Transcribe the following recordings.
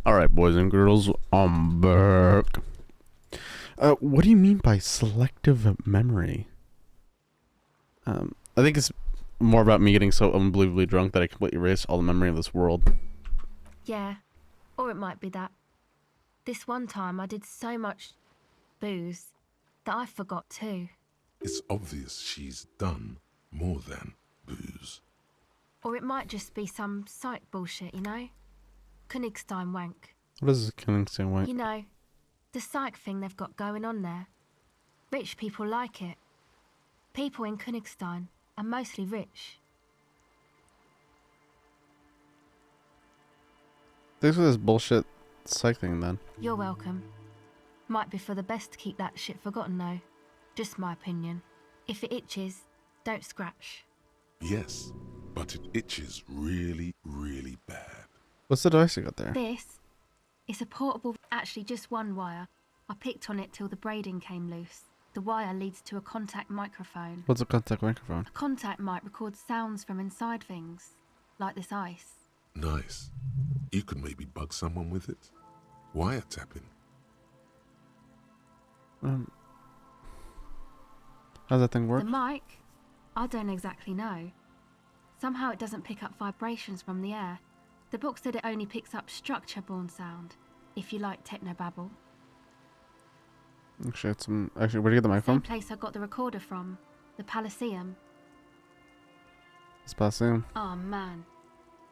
Alright, boys and girls, I'm back. What do you mean by selective memory? I think it's more about me getting so unbelievably drunk that I completely erase all the memory of this world. Yeah, or it might be that. This one time I did so much booze that I forgot too. It's obvious she's done more than booze. Or it might just be some psych bullshit, you know? Königstein wank. What is this Königstein wank? You know, the psych thing they've got going on there. Rich people like it. People in Königstein are mostly rich. Thanks for this bullshit psych thing then. You're welcome. Might be for the best to keep that shit forgotten though. Just my opinion. If it itches, don't scratch. Yes, but it itches really, really bad. What's the device you got there? This is a portable, actually just one wire. I picked on it till the braiding came loose. The wire leads to a contact microphone. What's a contact microphone? A contact mic records sounds from inside things, like this ice. Nice. You could maybe bug someone with it. Wiretapping. How's that thing work? The mic? I don't exactly know. Somehow it doesn't pick up vibrations from the air. The book said it only picks up structure-borne sound, if you like technobabble. Actually, where do you get the mic Same from? place I got the recorder from, the Palaceum. It's Elysium. Oh man,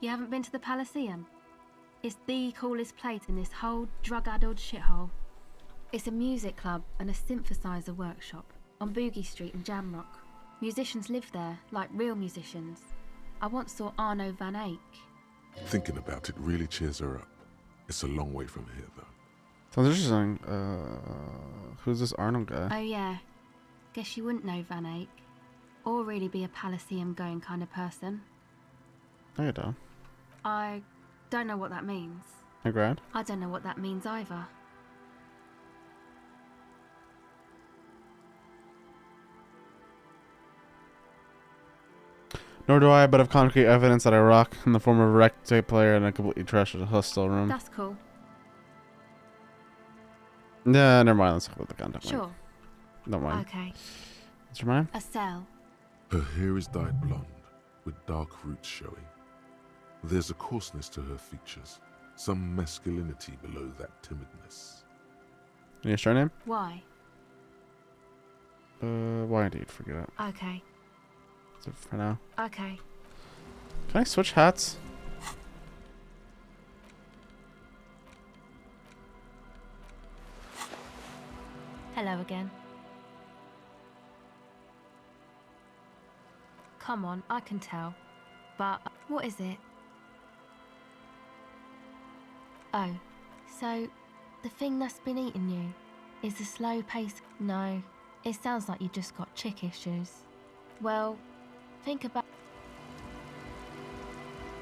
you haven't been to the Palaceum? It's the coolest place in this whole drug-addled shithole. It's a music club and a synthesizer workshop on Boogie Street in Jamrock. Musicians live there, like real musicians. I once saw Arno van Eyck. Thinking about it really cheers her up. It's a long way from here, though. Sounds interesting. Who's this Arnold guy? Oh yeah, guess you wouldn't know Van Eyck. Or really be a Palaceum going kind of person. No, you don't. I don't know what that means. Hey, Grad. I don't know what that means either. Nor do I, but have concrete evidence that I rock in the form of a wrecked tape player and a completely trashed hostel room. That's cool. Yeah, never mind. Let's talk about the content. Sure. Don't mind. Okay. What's your mind? A cell. Her hair is dyed blonde, with dark roots showing. There's a coarseness to her features, some masculinity below that timidness. Any surname? Why? Why indeed? Forget it. Okay. That's it for now. Okay. Can I switch hats? Hello again. Come on, I can tell. But what is it? Oh, so the thing that's been eating you is the slow pace. No, it sounds like you just got chick issues. Well, think about.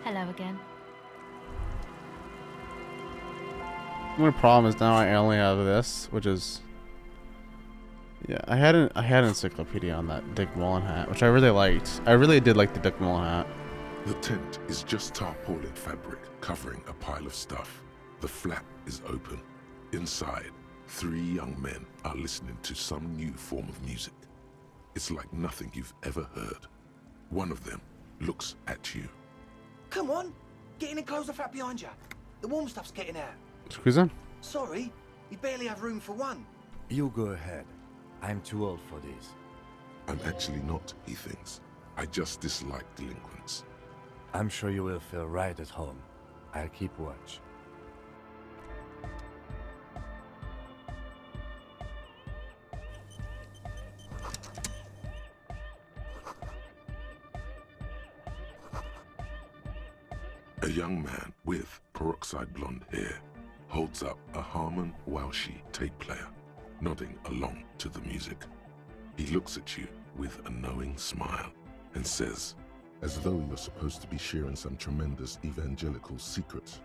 Hello again. The only problem is now I only have this, which is. Yeah, I had an encyclopedia on that Dick Mullen hat, which I really liked. I really did like the Dick Mullen hat. The tent is just tarpaulin fabric covering a pile of stuff. The flap is open. Inside, 3 young men are listening to some new form of music. It's like nothing you've ever heard. One of them looks at you. Come on, get in and close the flap behind you. The warm stuff's getting out. Squeeze in. Sorry, you barely have room for one. You go ahead. I'm too old for this. I'm actually not, he thinks. I just dislike delinquents. I'm sure you will feel right at home. I'll keep watch. A young man with peroxide blonde hair holds up a Harman Walshy tape player, nodding along to the music. He looks at you with a knowing smile and says, as though you're supposed to be sharing some tremendous evangelical secret.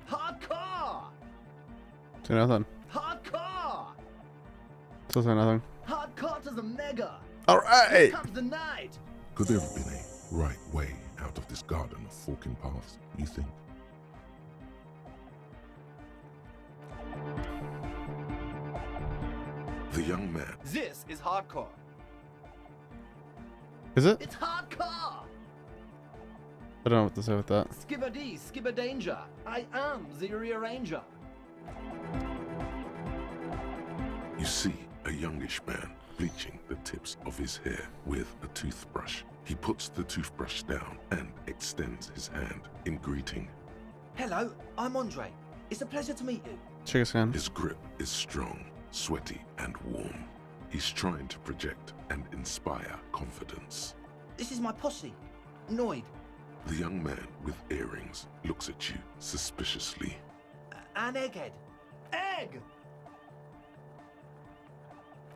Hardcore! Say nothing. Hardcore! Still say nothing. Hardcore to the mega! Alright! Here comes the night! Could there have been a right way out of this garden of forking paths, you think? The young man This is hardcore. Is it? It's hardcore! I don't know what to say with that. Skibber-dee, skibber-danger. I am the rearranger. You see a youngish man bleaching the tips of his hair with a toothbrush. He puts the toothbrush down and extends his hand in greeting. Hello, I'm Andre. It's a pleasure to meet you. Shake his hand. His grip is strong, sweaty, and warm. He's trying to project and inspire confidence. This is my posse, Noid. The young man with earrings looks at you suspiciously. And Egghead. Egg!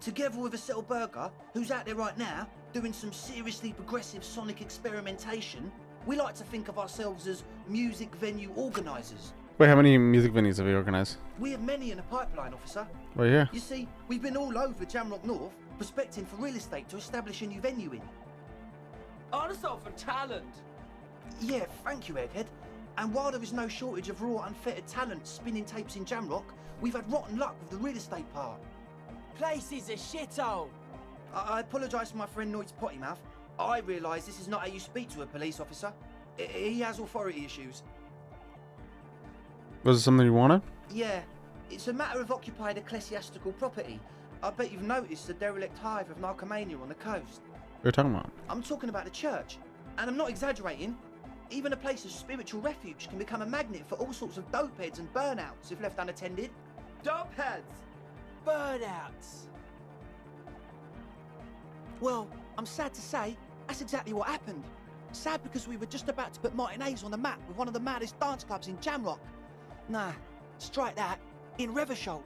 Together with a Settle Burger, who's out there right now, doing some seriously progressive sonic experimentation, we like to think of ourselves as music venue organisers. Wait, how many music venues have you organized? We have many in the pipeline, officer. Right here. You see, we've been all over Jamrock North, prospecting for real estate to establish a new venue in. Also for talent. Yeah, thank you, Egghead. And while there is no shortage of raw, unfettered talent spinning tapes in Jamrock, we've had rotten luck with the real estate part. Place is a shithole. I apologise for my friend Noid's potty mouth. I realise this is not how you speak to a police officer. He has authority issues. Was it something you wanted? Yeah, it's a matter of occupied ecclesiastical property. I bet you've noticed the derelict hive of narcomania on the coast. What are you talking about? I'm talking about the church, and I'm not exaggerating. Even a place of spiritual refuge can become a magnet for all sorts of dope heads and burnouts if left unattended. Dope heads. Burnouts. Well, I'm sad to say, that's exactly what happened. Sad because we were just about to put Martinez on the map with one of the maddest dance clubs in Jamrock. Nah, strike that, in Reversholt.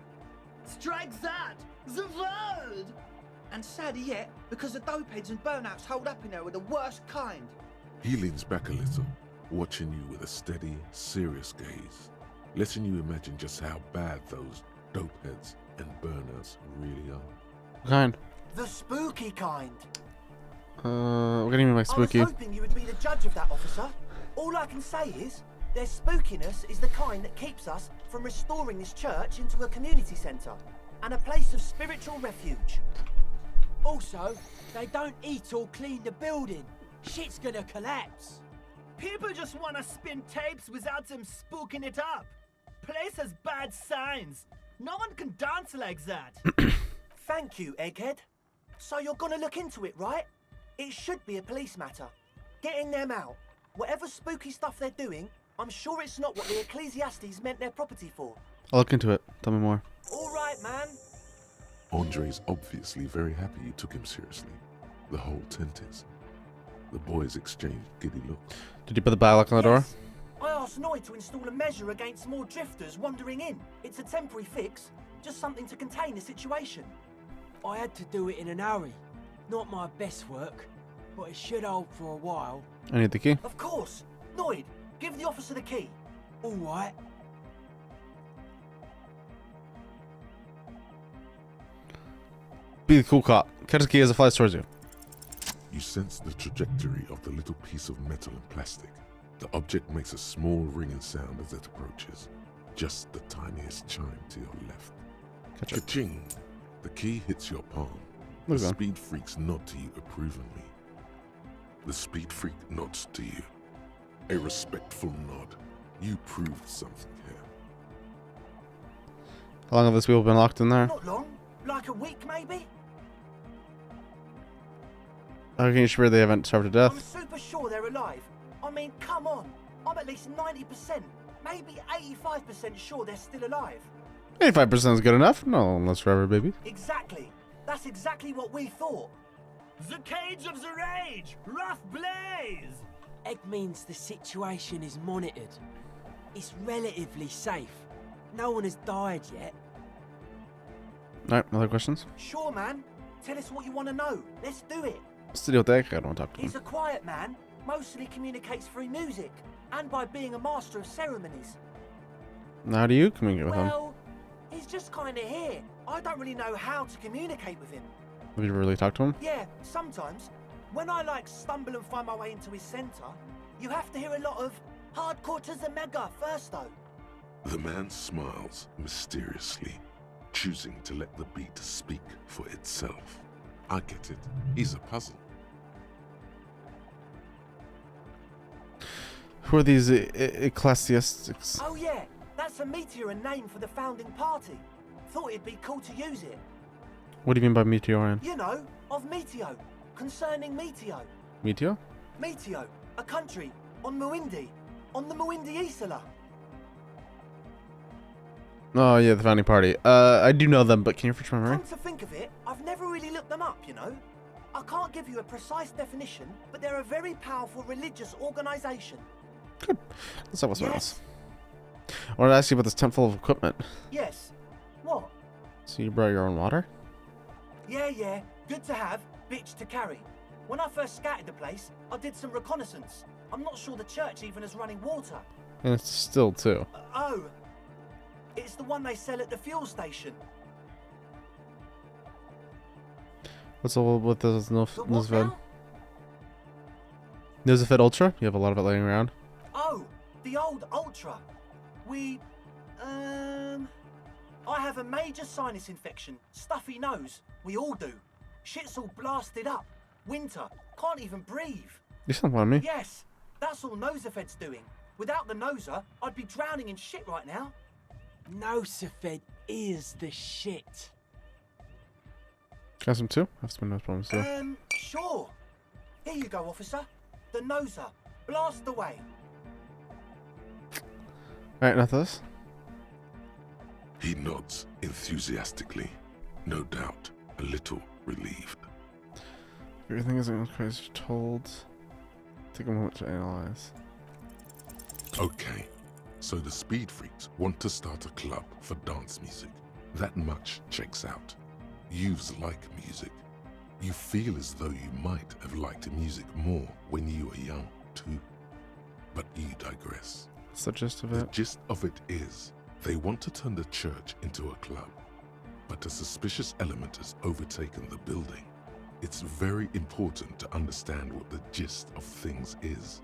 Strike that. The word. And sadder yet, because the dope heads and burnouts holed up in there were the worst kind. He leans back a little, watching you with a steady, serious gaze, letting you imagine just how bad those dope heads and burnouts really are. What kind? The spooky kind. What do you mean by spooky? I was hoping you would be the judge of that, officer. All I can say is, their spookiness is the kind that keeps us from restoring this church into a community centre and a place of spiritual refuge. Also, they don't eat or clean the building. Shit's gonna collapse. People just wanna spin tapes without them spooking it up. Place has bad signs. No one can dance like that. Thank you, Egghead. So you're gonna look into it, right? It should be a police matter. Getting them out. Whatever spooky stuff they're doing, I'm sure it's not what the Ecclesiastes meant their property for. I'll look into it. Tell me more. All right, man. Andre's obviously very happy you took him seriously. The whole tent is. The boys exchanged giddy looks. Did you put the padlock on the door? Yes. I asked Noid to install a measure against more drifters wandering in. It's a temporary fix, just something to contain the situation. I had to do it in an hurry. Not my best work, but it should hold for a while. I need the key. Of course. Noid, give the officer the key. All right. Be the cool cop. Catch the key as it flies towards you. You sense the trajectory of the little piece of metal and plastic. The object makes a small ringing sound as it approaches. Just the tiniest chime to your left. Catch it. Ka-ching! The key hits your palm. The Look at that. speed freaks nod to you approvingly. The speed freak nods to you. A respectful nod. You proved something here. How long have these people been locked in there? Not long. Like a week, maybe? How can you be sure they haven't starved to I'm death? super sure they're alive. I mean, come on. I'm at least 90%, maybe 85% sure they're still alive. 85% is good enough. No, let's forever, baby. Exactly. That's exactly what we thought. The cage of the rage! Rough blaze! Egg means the situation is monitored. It's relatively safe. No one has died yet. Alright, other questions? Sure, man. Tell us what you want to know. Let's do it. What's the deal with that guy? I don't want to talk to him. He's a quiet man, mostly communicates through music, and by being a master of ceremonies. How do you communicate with him? Well, he's just kind of here. I don't really know how to communicate with him. Have you ever really talked to him? Yeah, sometimes. When I stumble and find my way into his centre, you have to hear a lot of hardcore to the mega first though. The man smiles mysteriously, choosing to let the beat speak for itself. I get it. He's a puzzle. Who are these ecclesiastics? Oh yeah, that's a Meteoran name for the founding party. Thought it'd be cool to use it. What do you mean by Meteoran? You know, of Meteo, concerning Meteo. Meteo? Meteo, a country on Muindi, on the Muindi Isla. Oh yeah, the founding party. I do know them, but can you refresh my memory? Come to think of it, I've never really looked them up, you know. I can't give you a precise definition, but they're a very powerful religious organisation. Good. Let's talk about something Yes. else. I wanted to ask you about this tent full of equipment. Yes. What? So you brought your own water? Yeah, good to have, bitch to carry. When I first scouted the place, I did some reconnaissance. I'm not sure the church even has running water. And it's still too. Oh, it's the one they sell at the fuel station. What's all with this The what Nuzfed? now? Nuzfed Ultra? You have a lot of it laying around. Oh, the old Ultra. I have a major sinus infection, stuffy nose. We all do. Shit's all blasted up. Winter. Can't even breathe. You sound one of me. Yes, that's all Nosafed's doing. Without the Noser, I'd be drowning in shit right now. Nosafed is the shit. Got some too? I have some nose problems too. Sure. Here you go, officer. The Noser. Blast away. Alright, enough of this. He nods enthusiastically, no doubt a little relieved. Everything isn't as crazy as told. Take a moment to analyze. Okay, so the Speed Freaks want to start a club for dance music. That much checks out. Youths like music. You feel as though you might have liked music more when you were young, too. But you digress. That's the gist of The it. gist of it is, they want to turn the church into a club, but a suspicious element has overtaken the building. It's very important to understand what the gist of things is.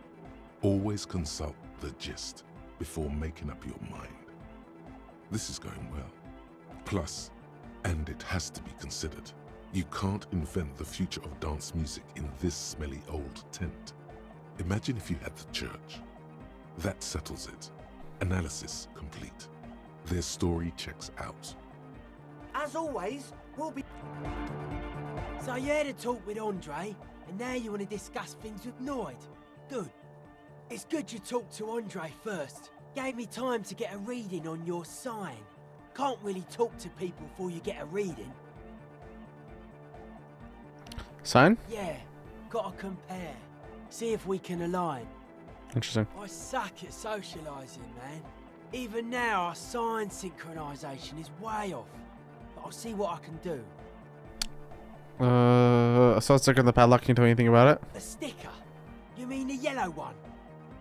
Always consult the gist before making up your mind. This is going well. Plus, and it has to be considered, you can't invent the future of dance music in this smelly old tent. Imagine if you had the church. That settles it. Analysis complete. Their story checks out. As always, we'll be... So you had a talk with Andre, and now you want to discuss things with Noid. Good. It's good you talked to Andre first. Gave me time to get a reading on your sign. Can't really talk to people before you get a reading. Sign? Yeah, gotta compare. See if we can align. Interesting. I suck at socialising, man. Even now, our sign synchronisation is way off. But I'll see what I can do. I saw a sticker in the padlock. Can you tell me anything about it? A sticker? You mean the yellow one?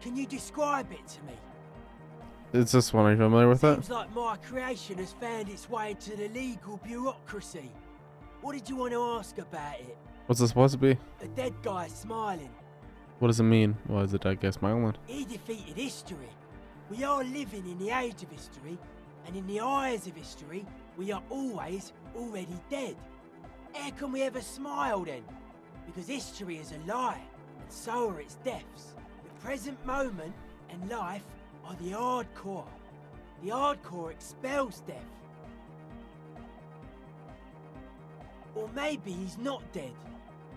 Can you describe it to me? It's this one. Are you familiar with it? Seems like my creation has found its way into the legal bureaucracy. What did you want to ask about it? What's this supposed to be? The dead guy smiling. What does it mean? Why is it, I guess, smiling? He defeated history. We are living in the age of history, and in the eyes of history, we are always already dead. How can we ever smile then? Because history is a lie, and so are its deaths. The present moment and life are the hardcore. The hardcore expels death. Or maybe he's not dead.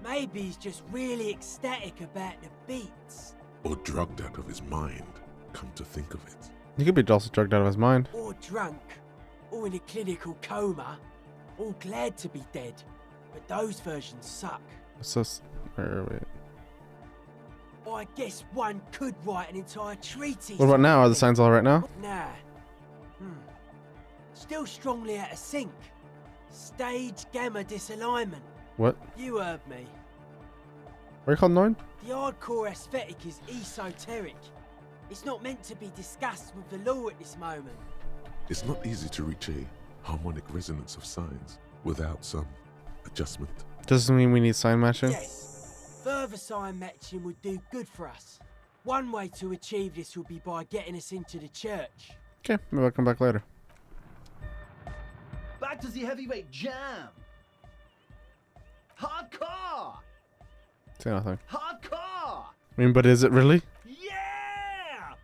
Maybe he's just really ecstatic about the beats. Or drugged out of his mind, come to think of it. He could be also drugged out of his mind. Or drunk. Or in a clinical coma. Or glad to be dead. But those versions suck. What's this? Wait. I guess one could write an entire treatise. What about now? Are the signs all right now? Nah. Still strongly out of sync. Stage gamma disalignment. What? You heard me. What are you called, Noid? The hardcore aesthetic is esoteric. It's not meant to be discussed with the law at this moment. It's not easy to reach a harmonic resonance of signs without some adjustment. Does this mean we need sign matching? Yes. Further sign matching would do good for us. One way to achieve this would be by getting us into the church. Okay, maybe I'll come back later. Back back to the heavyweight jam. Hardcore! Say nothing. Hardcore! I mean, but is it really? Yeah!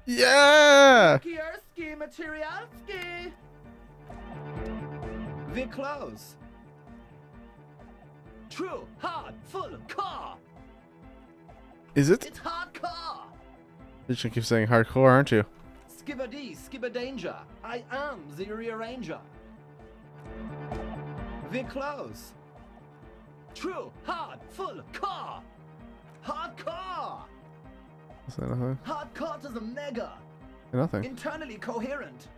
Yeah! Kierski Materialski! We're close. True, hard, full, car! Is it? It's hardcore! You should keep saying hardcore, aren't you? Skibber-dee, skibber-danger. I am the rearranger. We're close. True, hard, full, car! Hardcore! Say nothing. Hardcore to the mega! Say nothing. Internally coherent.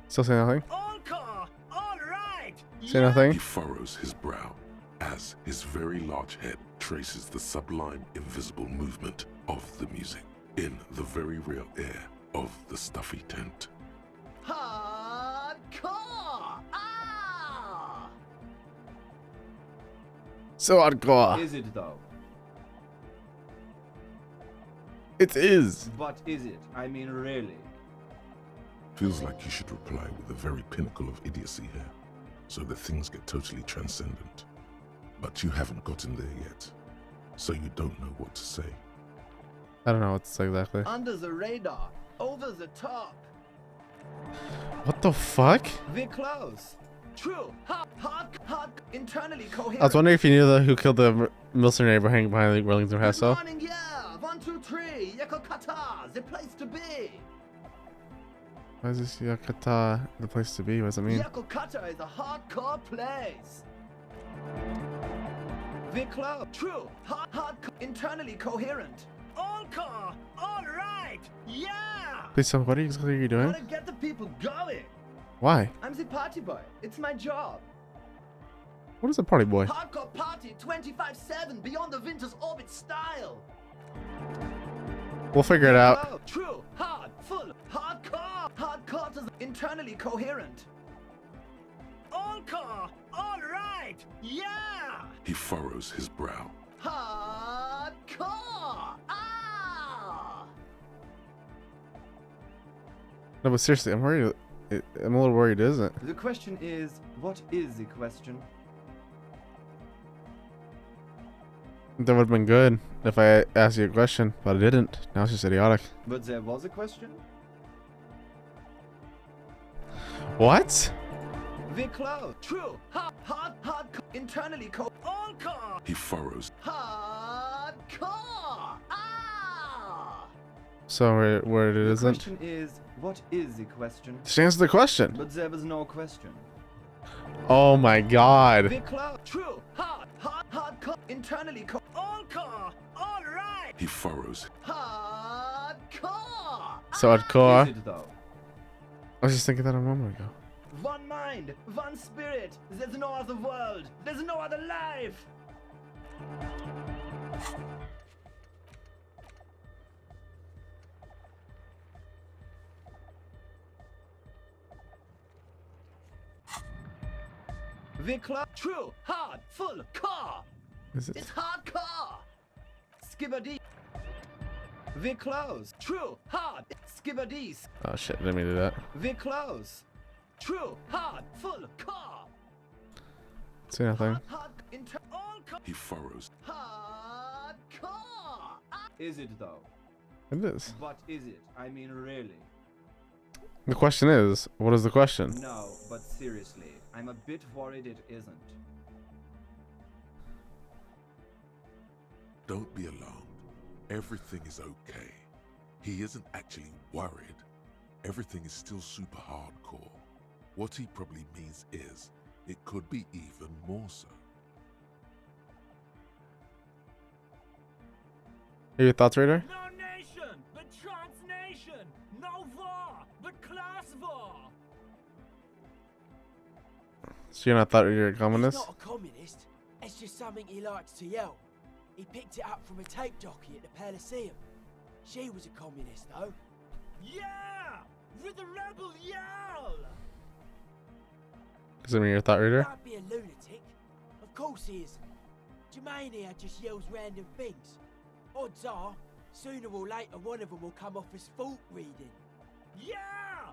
Still say nothing. All car, all right. Say nothing. He furrows his brow as his very large head traces the sublime invisible movement of the music in the very real air of the stuffy tent. Hardcore! Ah! So hardcore. Is it though? It is. But is it? I mean, really? Feels like you should reply with the very pinnacle of idiocy here, so that things get totally transcendent. But you haven't gotten there yet, so you don't know what to say. I don't know what to say exactly. Under the radar, over the top. What the fuck? We're close. True, hard, internally coherent. I was wondering if you knew who killed the mercenary hanging behind the Wellington Good Castle. morning, yeah. 1, 2, 3. Yakokata, the place to be. Why is this Yakata the place to be? What does it mean? Yakokata is a hardcore place. We're close. True, hard, internally coherent. All car, all right. Yeah. Please tell me, what exactly are you doing? Gotta get the people going. Why? I'm the party boy. It's my job. What is a party boy? Hardcore party 25/7 beyond the winter's orbit style. We'll figure it out. Low, true, hard, full, hardcore to the internally coherent. All car, all right. Yeah. He furrows his brow. Hardcore! Ah! No, but seriously, I'm worried. I'm a little worried, isn't it? The question is, what is the question? That would have been good if I asked you a question, but I didn't. Now it's just idiotic. But there was a question? What? We're close. True. Hard, internally All car. He furrows. hardcore! Ah! So where it The isn't? question is, what is the question? Just answer the question. But there was no question. Oh my god. We're close. True. Hardcore, internally All car, all right. He furrows. hardcore! So hardcore. Is it though? I was just thinking that a moment ago. One mind, one spirit. There's no other world. There's no other life. We're close. True. Hard. Full. Car. Is It's it? hardcore. Skibber-dee. We're close. True. Hard. Skibber-dee. Oh shit, I didn't mean to do that. We're close. True. Hard. Full. Car. Say nothing. All car. He furrows. Hardcore. Is it though? It is. But is it? I mean, really? The question is, what is the question? No, but seriously, I'm a bit worried it isn't. Don't be alarmed. Everything is okay. He isn't actually worried. Everything is still super hardcore. What he probably means is, it could be even more so. Are your thoughts, Raider? No nation, but transnation. No war, but class war. So you're not thought you're a He's communist? not a communist. It's just something he likes to yell. He picked it up from a tape jockey at the Elysium. She was a communist, though. Yeah! With the rebel yell! Does it mean you're a thought reader? Might be a lunatic. Of course he isn't. Jermaine here just yells random things. Odds are, sooner or later one of them will come off as fault reading. Yeah!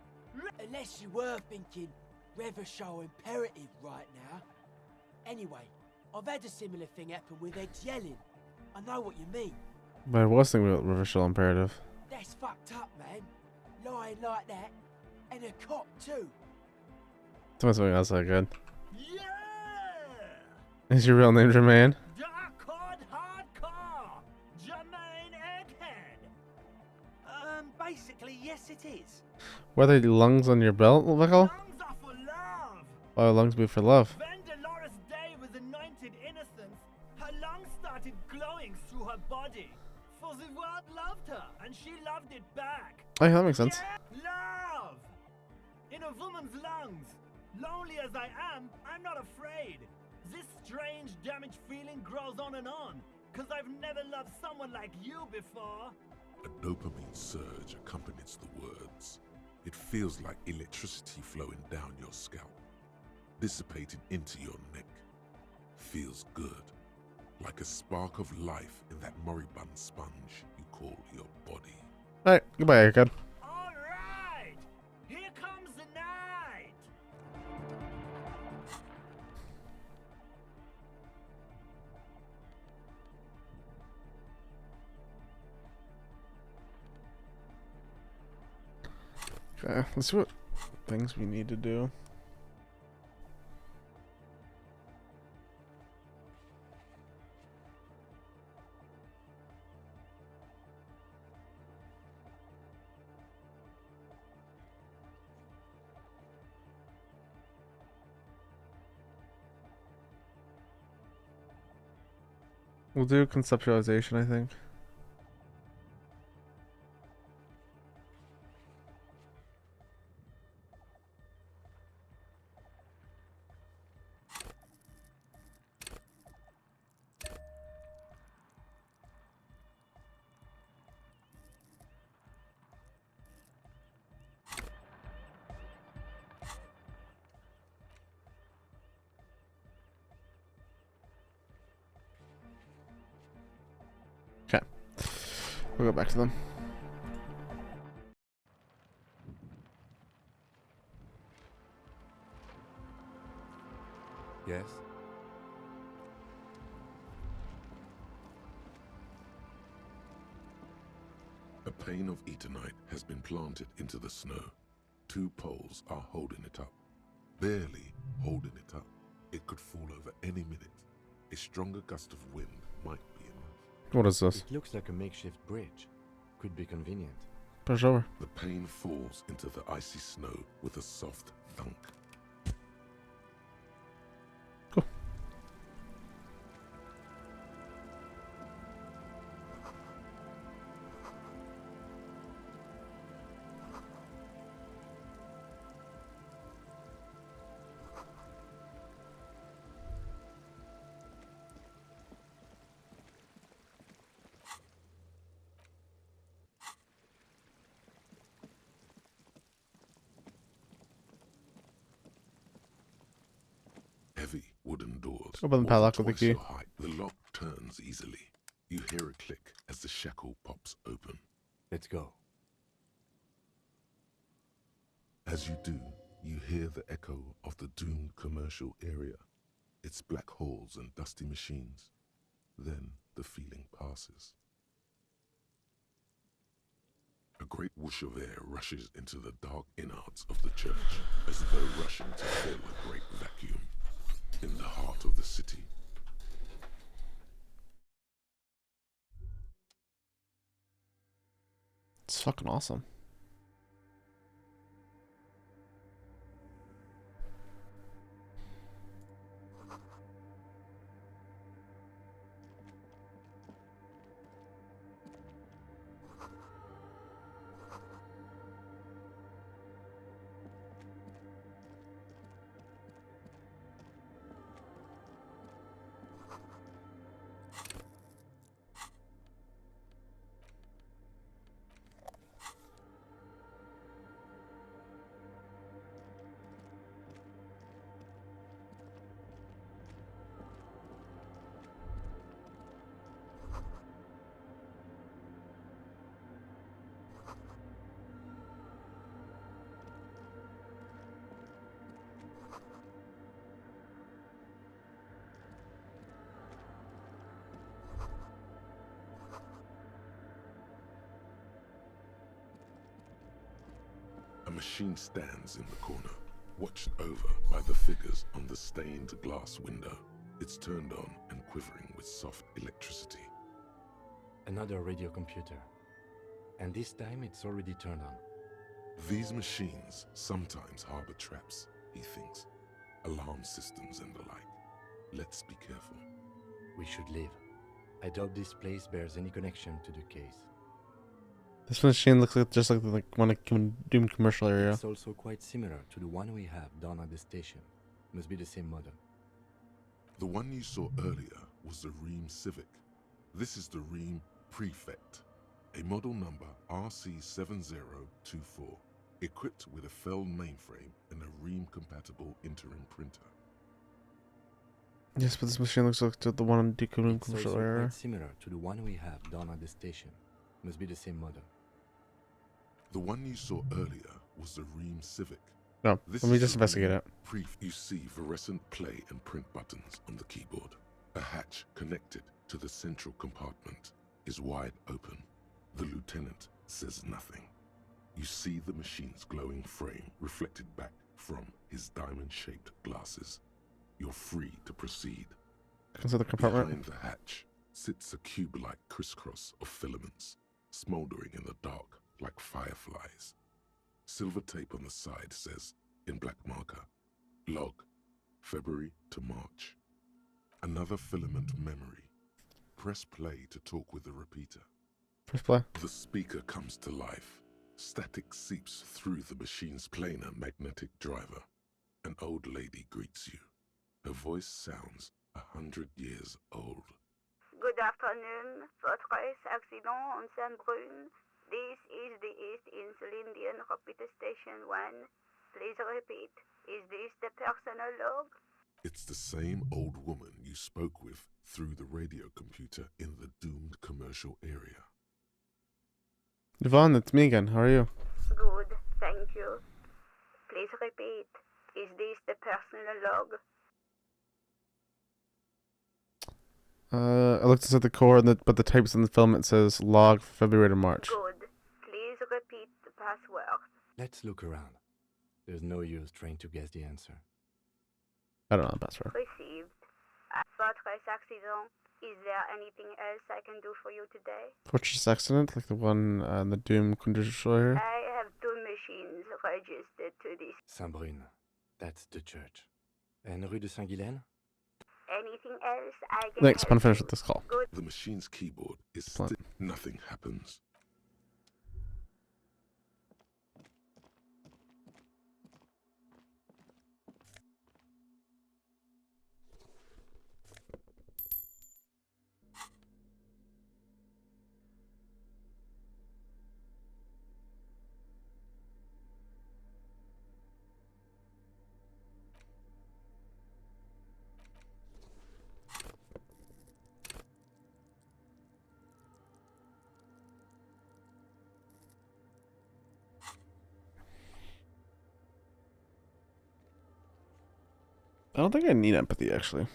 Unless you were thinking Revershow imperative right now. Anyway, I've had a similar thing happen with eggs yelling. I know what you mean. But I was thinking about Rivershell Imperative. That's fucked up, man. Lying like that. And a cop, too. Tell me something else I good. Yeah! Is your real name Jermaine? Dark Hard Hardcore! Jermaine Egghead! Basically, yes it is. Were they lungs on your belt, Michael? Lungs are for love! Oh, lungs be for love. When Dolores Day was anointed innocence, her lungs started glowing through her body. For the world loved her, and she loved it back. Oh, yeah, that makes sense. Yeah, love! In a woman's lungs. Lonely as I am, I'm not afraid. This strange, damaged feeling grows on and on. Cause I've never loved someone like you before. A dopamine surge accompanies the words. It feels like electricity flowing down your scalp, dissipating into your neck. Feels good. Like a spark of life in that moribund sponge you call your body. Alright, goodbye, Egghead. Alright! Here comes the night! Okay, let's see what things we need to do. We'll do conceptualization, I think. Okay. We'll go back to them. Yes? A pane of Eternite has been planted into the snow. 2 poles are holding it up. Barely holding it up. It could fall over any minute. A stronger gust of wind might be enough. What is this? It looks like a makeshift bridge. Could be convenient. Push over. The pane falls into the icy snow with a soft thunk. Cool. Heavy wooden doors. Open the more padlock than with the twice key. your height. The lock turns easily. You hear a click as the shackle pops open. Let's go. As you do, you hear the echo of the doomed commercial area. Its black holes and dusty machines. Then the feeling passes. A great whoosh of air rushes into the dark innards of the church, as though rushing to fill a great vacuum in the heart of the city. It's fucking awesome. machine stands in the corner, watched over by the figures on the stained glass window. It's turned on and quivering with soft electricity. Another radio computer. And this time it's already turned on. These machines sometimes harbor traps, he thinks. Alarm systems and the like. Let's be careful. We should leave. I doubt this place bears any connection to the case. This machine looks like just like the one in Doom commercial area. It's also quite similar to the one we have down at the station. Must be the same model. The one you saw earlier was the Ream Civic. This is the Ream Prefect, a model number RC7024, equipped with a Feld mainframe and a Ream-compatible interim printer. Yes, but this machine looks like the one in Doom It's commercial also area. quite similar to the one we have down at the station. Must be the same model. The one you saw earlier was the Ream Civic. No, This let me is just the investigate Ream it. You see fluorescent play and print buttons on the keyboard. A hatch connected to the central compartment is wide open. The lieutenant says nothing. You see the machine's glowing frame reflected back from his diamond-shaped glasses. You're free to proceed. Inside the compartment. Behind the hatch sits a cube-like crisscross of filaments, smoldering in the dark like fireflies. Silver tape on the side says, in black marker, log, February to March. Another filament memory. Press play to talk with the repeater. Press play. The speaker comes to life. Static seeps through the machine's planar magnetic driver. An old lady greets you. Her voice sounds 100 years old. Good afternoon. Fortress accident on Saint-Brune. This is the East Insulindian Repeater Station 1. Please repeat. Is this the personal log? It's the same old woman you spoke with through the radio computer in the doomed commercial area. Yvonne, it's me again. How are you? Good, thank you. Please repeat. Is this the personal log? I looked inside the core, but the types in the filament says log February to March. Good. Please repeat the password. Let's look around. There's no use trying to guess the answer. I don't know the password. Received. Fortress accident. Is there anything else I can do for you today? Fortress accident, like the one in the Doom commercial area. I have 2 machines registered to this. Saint-Brune. That's the church. And Rue de Saint-Guylaine? Anything else I can Thanks, I'm gonna help finish you? with this call. Good. The machine's keyboard is Plan. still. Nothing happens. I don't think I need empathy, actually.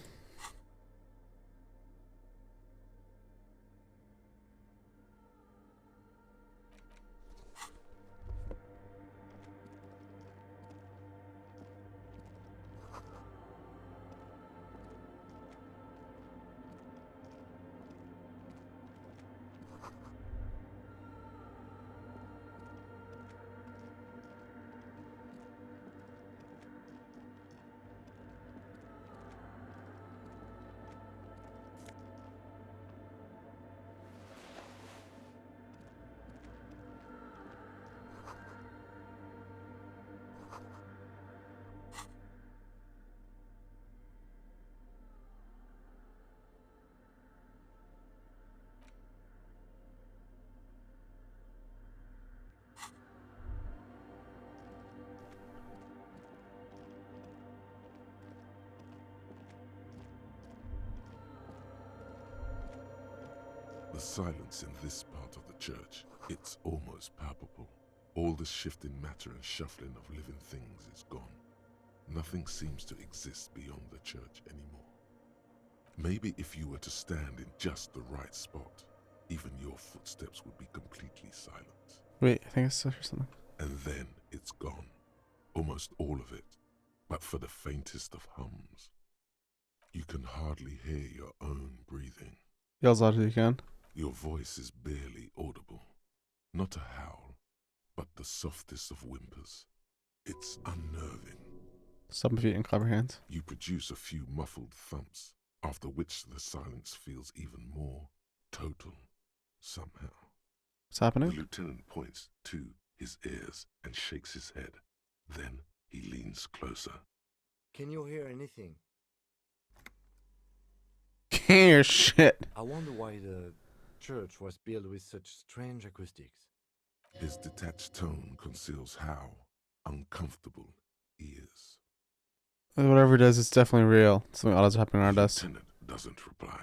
The silence in this part of the church, it's almost palpable. All the shifting matter and shuffling of living things is gone. Nothing seems to exist beyond the church anymore. Maybe if you were to stand in just the right spot, even your footsteps would be completely silent. Wait, I think I still hear something. And then it it's gone. Almost all of it, but for the faintest of hums. You can hardly hear your own breathing. Yell as loud as you can. Your voice is barely audible. Not a howl, but the softest of whimpers. It's unnerving. Stomp feet and clap your hands. You produce a few muffled thumps, after which the silence feels even more total, somehow. What's happening? The lieutenant points to his ears and shakes his head. Then he leans closer. Can you hear anything? Can't hear shit. I wonder why the church was built with such strange acoustics. His detached tone conceals how uncomfortable he is. Whatever it is, it's definitely real. Something odd is happening on The our desk. lieutenant doesn't reply,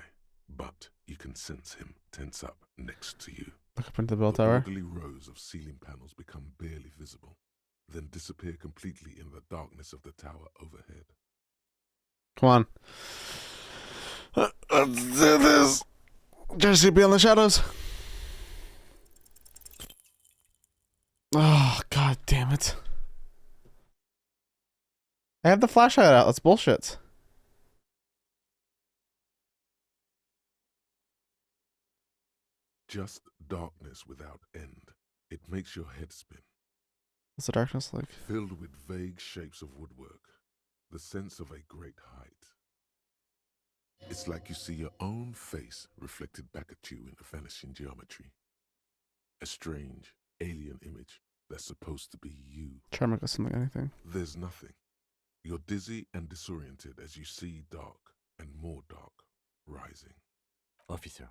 but you can sense him tense up next to you. Look up into the bell The tower. orderly rows of ceiling panels become barely visible, then disappear completely in the darkness of the tower overhead. Come on. Let's do this. Try to see beyond the shadows. Oh, god damn it. I have the flashlight out. That's bullshit. Just darkness without end. It makes your head spin. What's the darkness like? Filled with vague shapes of woodwork, the sense of a great height. It's like you see your own face reflected back at you in a vanishing geometry. A strange, alien image that's supposed to be you. Try to make us something, anything. There's nothing. You're dizzy and disoriented as you see dark and more dark rising. Officer,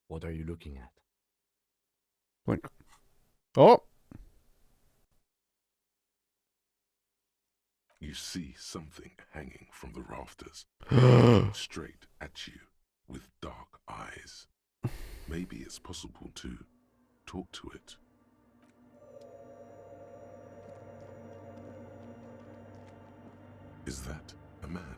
what are you looking at? Blink. Oh! You see something hanging from the rafters, straight at you with dark eyes. Maybe it's possible to talk to it. Is that a man?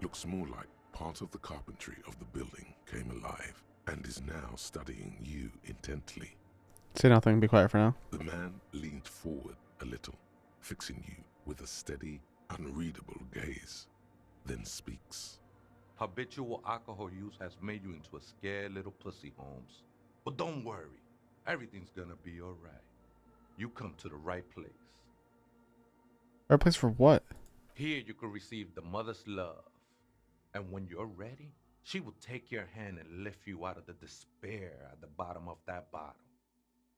Looks more like part of the carpentry of the building came alive and is now studying you intently. Say nothing. Be quiet for now. The man leaned forward a little, fixing you with a steady, unreadable gaze, then speaks. Habitual alcohol use has made you into a scared little pussy, Holmes. But don't worry, everything's gonna be alright. You come to the right place. Our place for what? Here you can receive the mother's love. And when you're ready, she will take your hand and lift you out of the despair at the bottom of that bottle.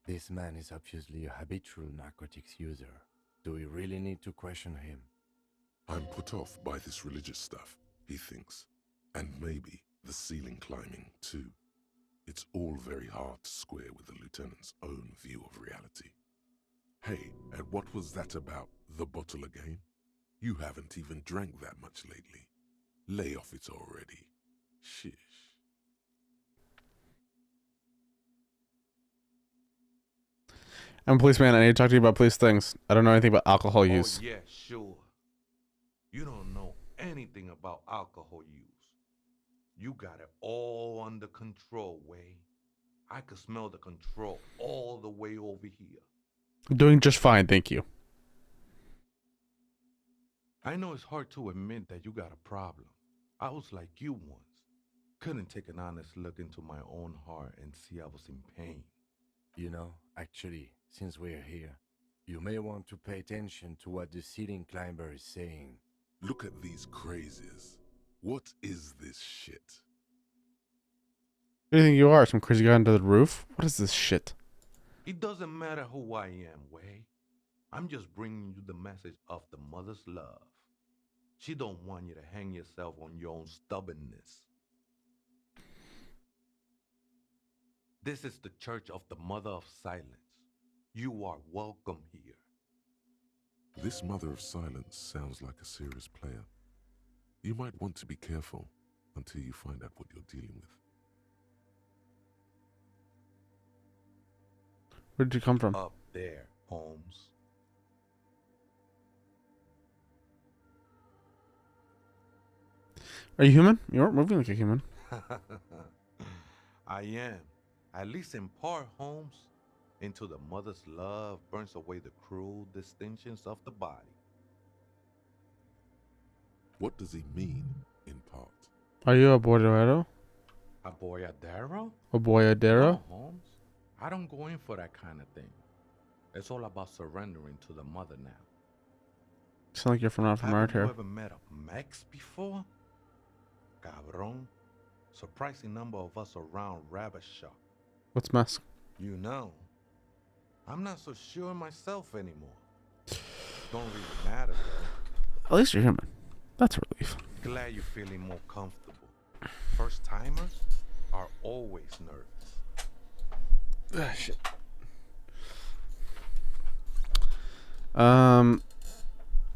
This man is obviously a habitual narcotics user. Do we really need to question him? I'm put off by this religious stuff, he thinks. And maybe the ceiling climbing, too. It's all very hard to square with the lieutenant's own view of reality. Hey, and what was that about the bottle again? You haven't even drank that much lately. Lay off it already. Shish. I'm a policeman. I need to talk to you about police things. I don't know anything about alcohol use. Oh, yeah, sure. You don't know anything about alcohol use. You got it all under control, Way. I could smell the control all the way over here. I'm doing just fine, thank you. I know it's hard to admit that you got a problem. I was like you once. Couldn't take an honest look into my own heart and see I was in pain. You know, actually, since we're here, you may want to pay attention to what the ceiling climber is saying. Look at these crazies. What is this shit? Who do you think you are? Some crazy guy under the roof? What is this shit? It doesn't matter who I am, Way. I'm just bringing you the message of the mother's love. She don't want you to hang yourself on your own stubbornness. This is the Church of the Mother of Silence. You are welcome here. This Mother of Silence sounds like a serious player. You might want to be careful until you find out what you're dealing with. Where did you come from? Up there, Holmes. Are you human? You aren't moving like a human. I am. At least in part, Holmes. Into the mother's love burns away the cruel distinctions of the body. What does he mean, in part? Are you a boyadero? A boyadero? A boyadero? No, Holmes. I don't go in for that kind of thing. It's all about surrendering to the mother now. Sound like you're from not from around Haven't you here. ever met a Mex before? Cabron. Surprising number of us around Rabbit Shop. What's mask? You know, I'm not so sure myself anymore. Don't really matter though. At least you're human. That's a relief. Glad you're feeling more comfortable. First timers are always nervous. Ah, shit.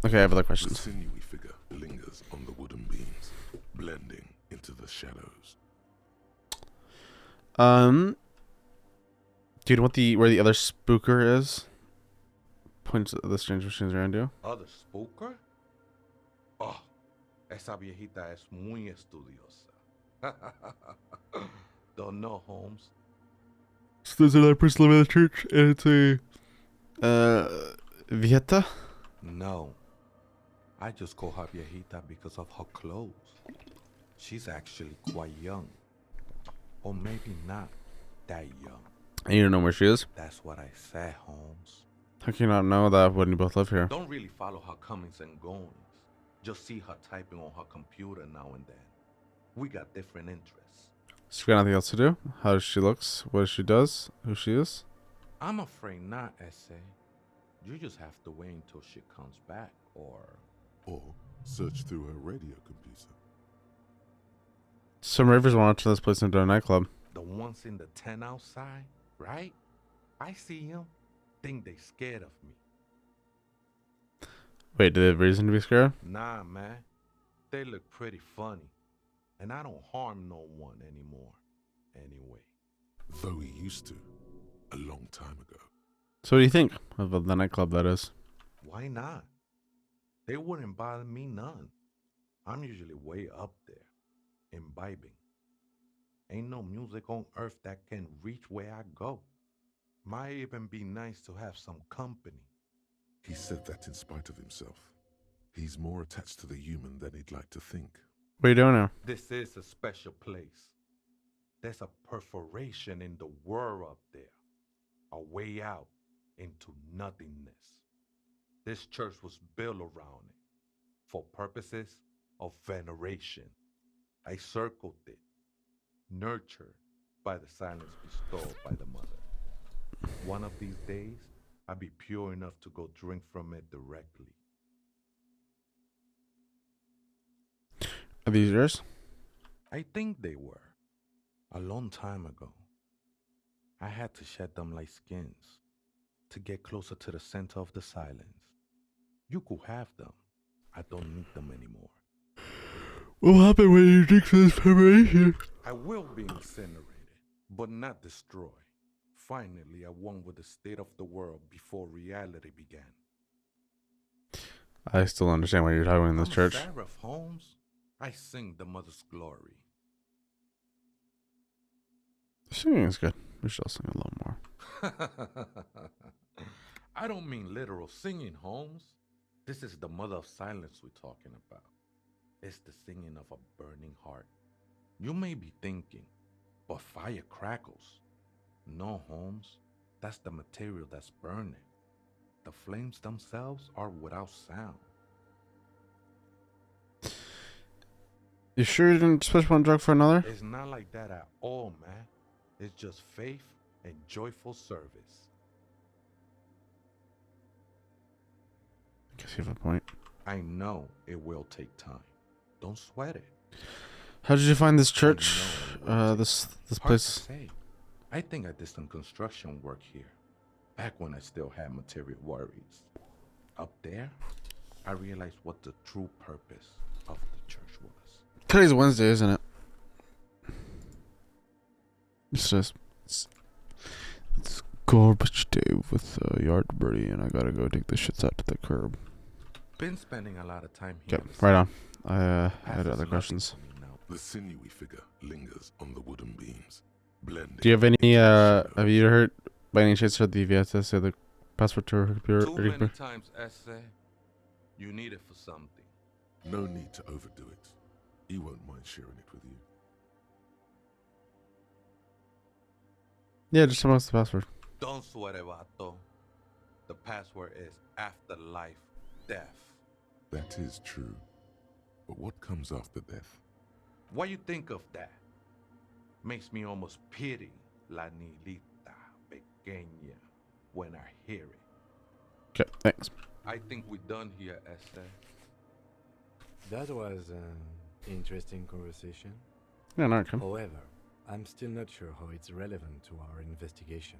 Okay, I have other The questions. sinewy figure lingers on the wooden beams, blending into the shadows. Do you know where the other spooker is? Points at the strange machines around you. Other spooker? Oh, esa viejita es muy estudiosa. Don't know, Holmes. So there's another person living in the church, and it's a Vieta? No. I just call her viejita because of her clothes. She's actually quite young. Or maybe not that young. And you don't know where she is? That's what I said, Holmes. How can you not know that when you both live here? Don't really follow her comings and goings. Just see her typing on her computer now and then. We got different interests. So you got nothing else to do? How she looks, what she does, who she is? I'm afraid not, Essay. You just have to wait until she comes back, or search through her radio computer. Some ravers want to turn this place into a nightclub. the ones in the tent outside, right? I see them, think they scared of me. Wait, do they have reason to be scared? Nah, man. They look pretty funny. And I don't harm no one anymore. Anyway. Though he used to, a long time ago. So what do you think of the nightclub, that is? Why not? They wouldn't bother me none. I'm usually way up there, imbibing. Ain't no music on earth that can reach where I go. Might even be nice to have some company. He said that in spite of himself. He's more attached to the human than he'd like to think. What are you doing now? This is a special place. There's a perforation in the world up there. A way out into nothingness. This church was built around it for purposes of veneration. I circled it, nurtured by the silence bestowed by the mother. One of these days, I'll be pure enough to go drink from it directly. Are these yours? I think they were. A long time ago. I had to shed them like skins to get closer to the center of the silence. You could have them. I don't need them anymore. What will happen when you drink this preparation? I will be incinerated, but not destroyed. Finally, I won with the state of the world before reality began. I still don't understand what you're talking in this church. Seraph Holmes, I sing the mother's glory. The singing is good. We should all sing a little more. I don't mean literal singing, Holmes. This is the mother of silence we're talking about. It's the singing of a burning heart. You may be thinking, but fire crackles. No, Holmes. That's the material that's burning. The flames themselves are without sound. You sure you didn't switch one drug for another? It's not like that at all, man. It's just faith and joyful service. I guess you have a point. I know it will take time. Don't sweat it. How did you find this church? I know it will This Hard place. to say. I think I did some construction work here, back when I still had material worries. Up there, I realized what the true purpose of the church was. Today's Wednesday, isn't it? It's garbage day with Yard Birdie, and I gotta go take the shits out to the curb. Been spending a lot of time here. Okay, right on. I had other questions. The sinewy figure lingers on the wooden beams, blending. Do you have any? into the Have you heard By any chance, did the VSS say the password to her computer? Too many times, essay. You need it for something. No need to overdo it. He won't mind sharing it with you. Yeah, just tell us the password. Don't sweat it, vato. The password is afterlife death. That is true. But what comes after death? What you think of that? Makes me almost pity La Nilita Pequeña when I hear it. Okay, thanks. I think we're done here, Esther. That was an interesting conversation. Yeah, no, come. However, I'm still not sure how it's relevant to our investigation.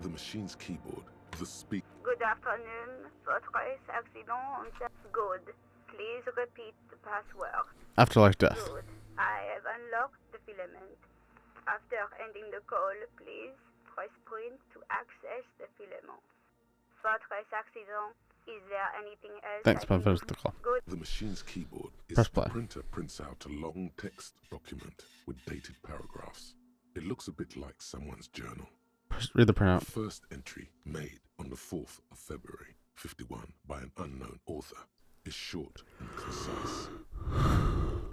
The machine's keyboard, the speak. Good afternoon. Votre accident. Good. Please repeat the password. Afterlife death. Good. I have unlocked the filament. After ending the call, please press print to access the filament. Votre accident. Is there anything else? Thanks, I can man. do? The call. Good. The machine's keyboard is Press the play. printer prints out a long text document with dated paragraphs. It looks a bit like someone's journal. Read the The printout. first entry, made on the 4th of February, 51, by an unknown author, is short and concise.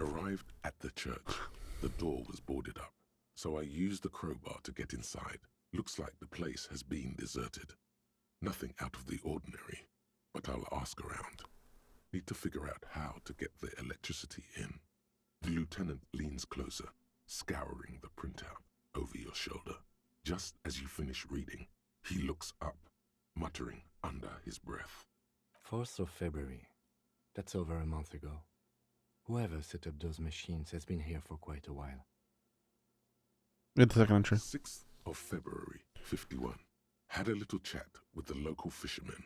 Arrived at the church. The door was boarded up, so I used the crowbar to get inside. Looks like the place has been deserted. Nothing out of the ordinary, but I'll ask around. Need to figure out how to get the electricity in. The lieutenant leans closer, scouring the printout over your shoulder. Just as you finish reading, he looks up, muttering under his breath. 4th of February. That's over a month ago. Whoever set up those machines has been here for quite a while. Read the second entry. 6th of February, 51. Had a little chat with the local fishermen.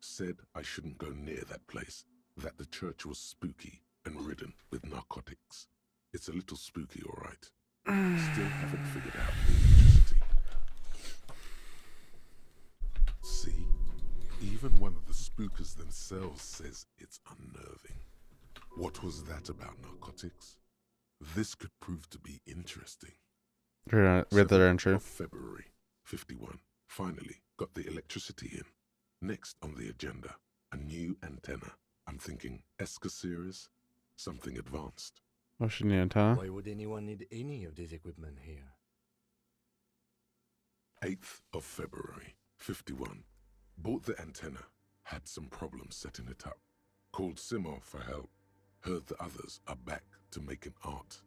Said I shouldn't go near that place, that the church was spooky and ridden with narcotics. It's a little spooky, all right. Still haven't figured out the electricity. See? Even one of the spookers themselves says it's unnerving. What was that about narcotics? This could prove to be interesting. Read the 7th entry. of February, 51. Finally got the electricity in. Next on the agenda, a new antenna. I'm thinking Esca series, something advanced. Oh, she need antenna. Why would anyone need any of this equipment here? 8th of February, 51. Bought the antenna, had some problems setting it up. Called Simo for help. Heard the others are back to making art.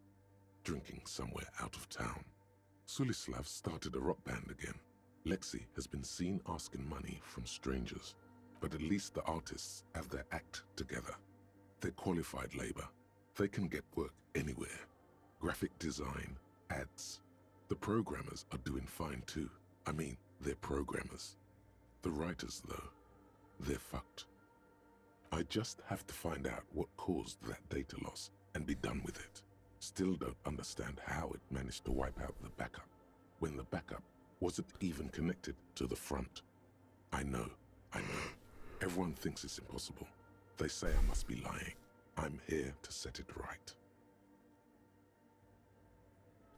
Drinking somewhere out of town. Sulislav started a rock band again. Lexi has been seen asking money from strangers. But at least the artists have their act together. They're qualified labor. They can get work anywhere. Graphic design, ads. The programmers are doing fine too. I mean, they're programmers. The writers, though, they're fucked. I just have to find out what caused that data loss and be done with it. Still don't understand how it managed to wipe out the backup, when the backup wasn't even connected to the front. I know. Everyone thinks it's impossible. They say I must be lying. I'm here to set it right.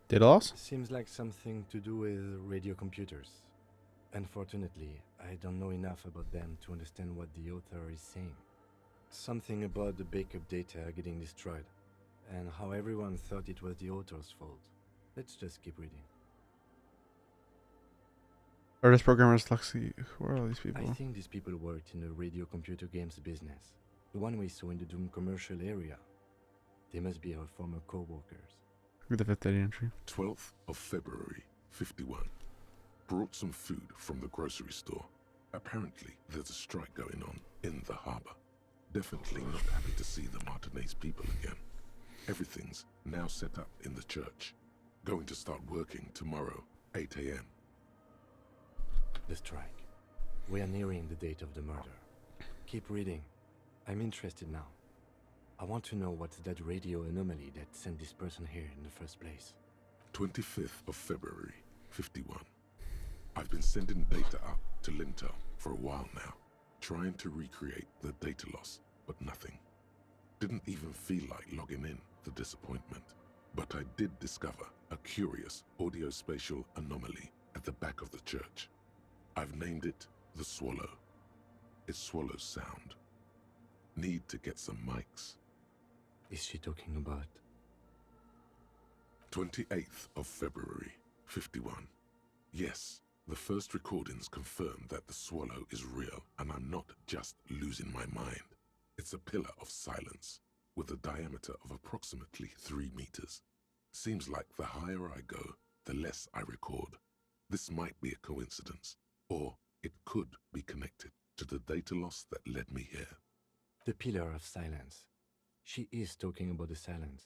Data loss? Seems like something to do with radio computers. Unfortunately, I don't know enough about them to understand what the author is saying. Something about the backup data getting destroyed, and how everyone thought it was the author's fault. Let's just keep reading. Artist programmers, Lexi. Who are all these I people? think these people worked in the radio computer games business. The one we saw in the Doom commercial area. They must be our former co-workers. Read the fifth data entry. 12th of February, 51. Brought some food from the grocery store. Apparently, there's a strike going on in the harbor. Definitely not happy to see the Martinez people again. Everything's now set up in the church. Going to start working tomorrow, 8 a.m. The strike. We are nearing the date of the murder. Keep reading. I'm interested now. I want to know what's that radio anomaly that sent this person here in the first place. 25th of February, 51. I've been sending data up to Lintel for a while now, trying to recreate the data loss, but nothing. Didn't even feel like logging in, the disappointment. But I did discover a curious audio-spatial anomaly at the back of the church. I've named it the Swallow. It swallows sound. Need to get some mics. Is she talking about? 28th of February, 51. Yes, the first recordings confirm that the Swallow is real and I'm not just losing my mind. It's a pillar of silence with a diameter of approximately 3 meters. Seems like the higher I go, the less I record. This might be a coincidence, or it could be connected to the data loss that led me here. The pillar of silence. She is talking about the silence.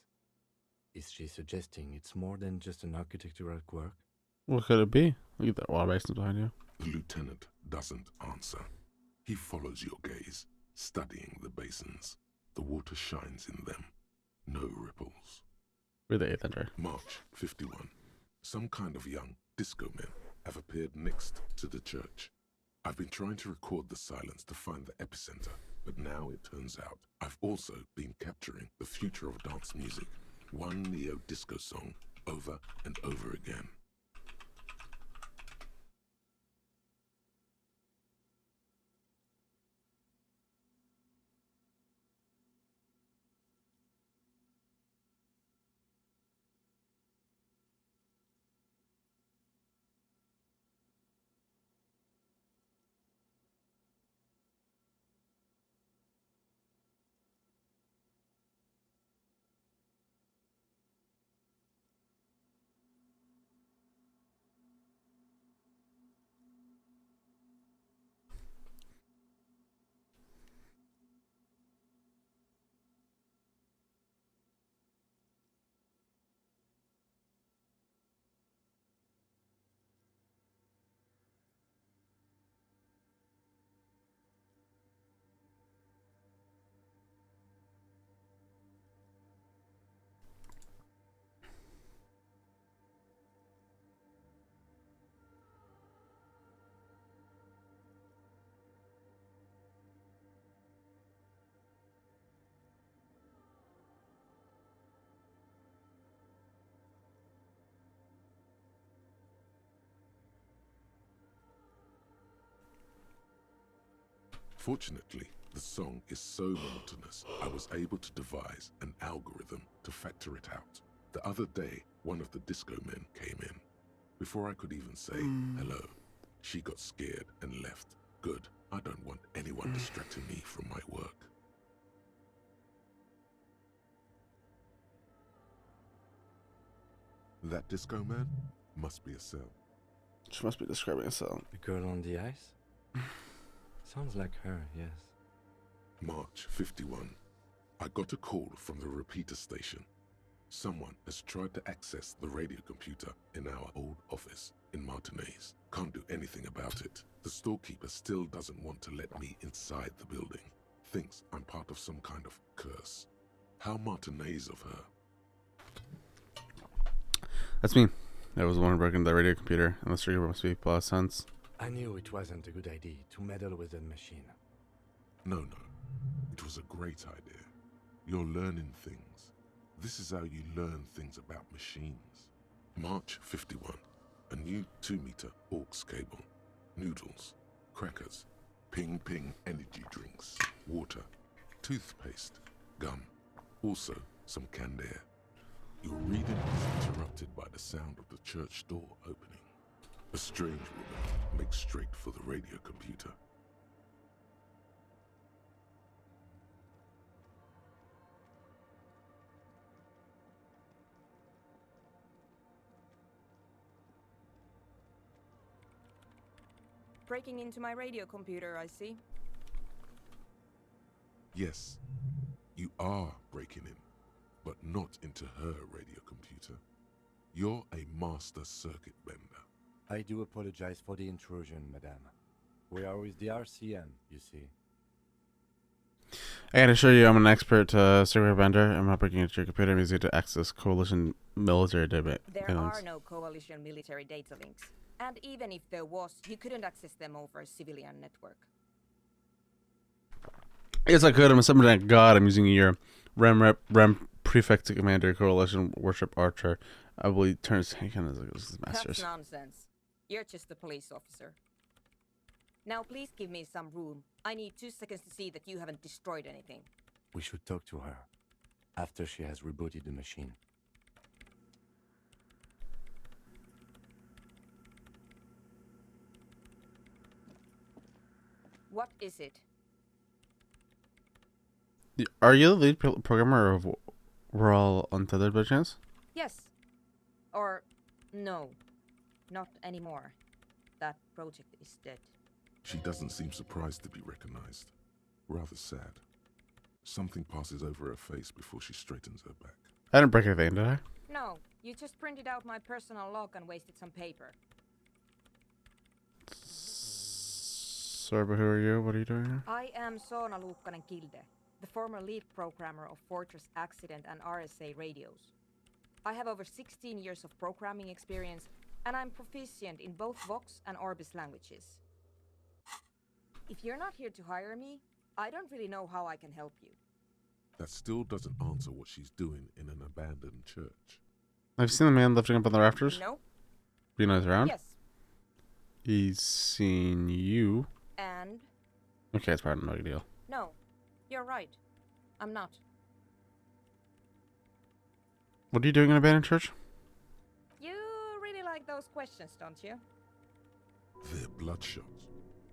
Is she suggesting it's more than just an architectural quirk? What could it be? Look at that water basin behind you. The lieutenant doesn't answer. He follows your gaze, studying the basins. The water shines in them. No ripples. Read the 8th entry. March 51. Some kind of young disco men have appeared next to the church. I've been trying to record the silence to find the epicenter, but now it turns out I've also been capturing the future of dance music, one neo-disco song over and over again. Fortunately, the song is so monotonous, I was able to devise an algorithm to factor it out. The other day, one of the disco men came in. Before I could even say hello, she got scared and left. Good, I don't want anyone distracting me from my work. That disco man must be a cell. She must be describing a cell. The girl on the ice? Sounds like her, yes. March 51. I got a call from the repeater station. Someone has tried to access the radio computer in our old office in Martinez. Can't do anything about it. The storekeeper still doesn't want to let me inside the building. Thinks I'm part of some kind of curse. How Martinez of her. That's me. That was the one who broke into the radio computer, and the streamer must be Boss Sense. I knew it wasn't a good idea to meddle with that machine. No. It was a great idea. You're learning things. This is how you learn things about machines. March 51. A new 2-meter aux cable. Noodles. Crackers. Ping energy drinks. Water. Toothpaste. Gum. Also some canned air. Your reading is interrupted by the sound of the church door opening. A strange woman makes straight for the radio computer. Breaking into my radio computer, I see. Yes, you are breaking in, but not into her radio computer. You're a master circuit bender. I do apologize for the intrusion, madame. We are with the RCM, you see. I gotta show you, I'm an expert circuit bender. I'm not breaking into your computer. I'm using it to access coalition military data. There are no coalition military data links. And even if there was, you couldn't access them over a civilian network. Yes, I could. I'm a subordinate god. I'm using your Rem Prefect Commander Coalition Worship Archer. I believe turns Hankin as his masters. That's nonsense. You're just a police officer. Now please give me some room. I need 2 seconds to see that you haven't destroyed anything. We should talk to her after she has rebooted the machine. What is it? Are you the lead programmer of We're All Untethered by chance? Yes. Or no. Not anymore. That project is dead. She doesn't seem surprised to be recognized. Rather sad. Something passes over her face before she straightens her back. I didn't break anything, did I? No, you just printed out my personal log and wasted some paper. Sorry, but who are you? What are you doing here? I am Soona Luukkanen-Kilde, the former lead programmer of Fortress Accident and RSA radios. I have over 16 years of programming experience, and I'm proficient in both Vox and Orbis languages. If you're not here to hire me, I don't really know how I can help you. That still doesn't answer what she's doing in an abandoned church. Have you seen the man lifting up on the rafters? No. Do you know he's around? Yes. He's seen you. And? Okay, it's probably no big deal. No, you're right. I'm not. What are you doing in an abandoned church? You really like those questions, don't you? They're bloodshot.